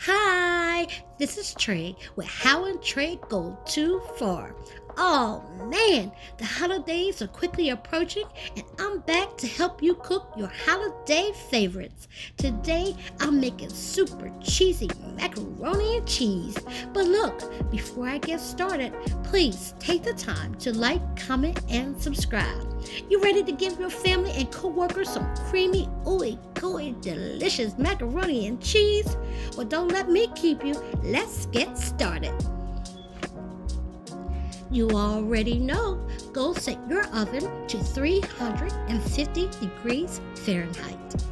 Hi, this is Trey with How and Trey Go Too Far. Oh man, the holidays are quickly approaching and I'm back to help you cook your holiday favorites. Today I'm making super cheesy macaroni and cheese. But look, before I get started, please take the time to like, comment, and subscribe. You ready to give your family and coworkers some creamy, ooey gooey, delicious macaroni and cheese? Well, don't let me keep you. Let's get started. You already know, go set your oven to 350 degrees Fahrenheit.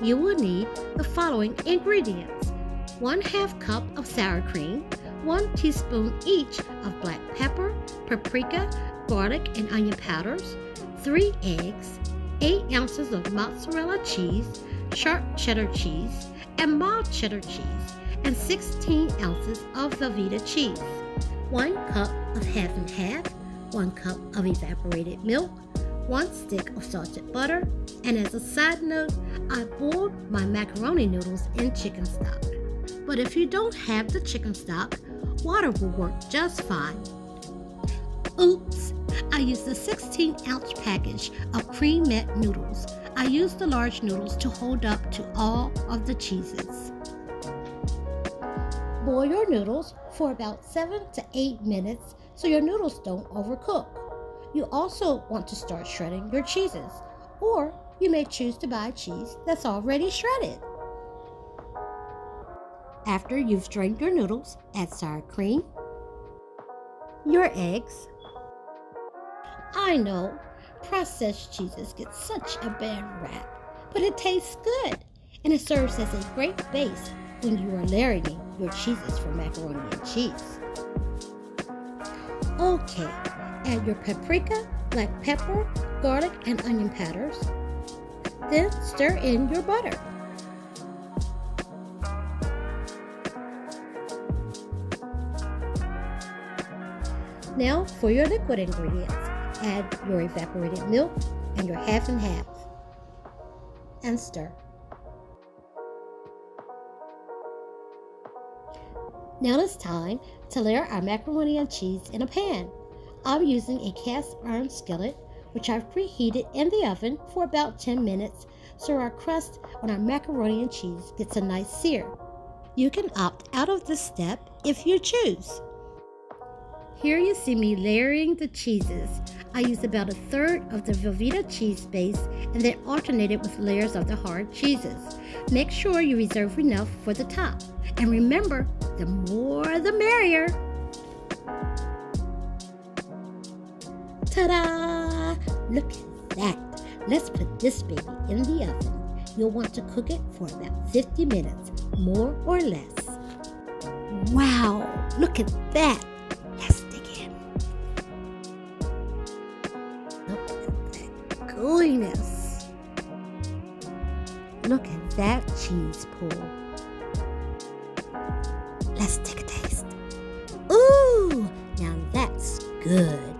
You will need the following ingredients: 1/2 cup of sour cream, 1 teaspoon each of black pepper, paprika, garlic, and onion powders, 3 eggs, 8 ounces of mozzarella cheese, sharp cheddar cheese, and mild cheddar cheese, and 16 ounces of Velveeta cheese. 1 cup of half and half, 1 cup of evaporated milk, 1 stick of salted butter, and as a side note, I boiled my macaroni noodles in chicken stock. But if you don't have the chicken stock, water will work just fine. Oops, I used a 16-ounce package of cream-met noodles. I used the large noodles to hold up to all of the cheeses. Boil your noodles for about 7 to 8 minutes so your noodles don't overcook. You also want to start shredding your cheeses, or you may choose to buy cheese that's already shredded. After you've strained your noodles, add sour cream, your eggs. I know, processed cheeses get such a bad rap, but it tastes good, and it serves as a great base when you are layering your cheeses for macaroni and cheese. Okay, add your paprika, black pepper, garlic, and onion powders. Then stir in your butter. Now for your liquid ingredients, add your evaporated milk and your half and half, and stir. Now it's time to layer our macaroni and cheese in a pan. I'm using a cast iron skillet, which I've preheated in the oven for about 10 minutes so our crust on our macaroni and cheese gets a nice sear. You can opt out of this step if you choose. Here you see me layering the cheeses. I used about 1/3 of the Velveeta cheese base and then alternated with layers of the hard cheeses. Make sure you reserve enough for the top. And remember, the more the merrier. Ta-da! Look at that. Let's put this baby in the oven. You'll want to cook it for about 50 minutes, more or less. Wow, look at that. Let's dig in. Look at that gooiness. Look at that cheese pool. Let's take a taste. Ooh, now that's good.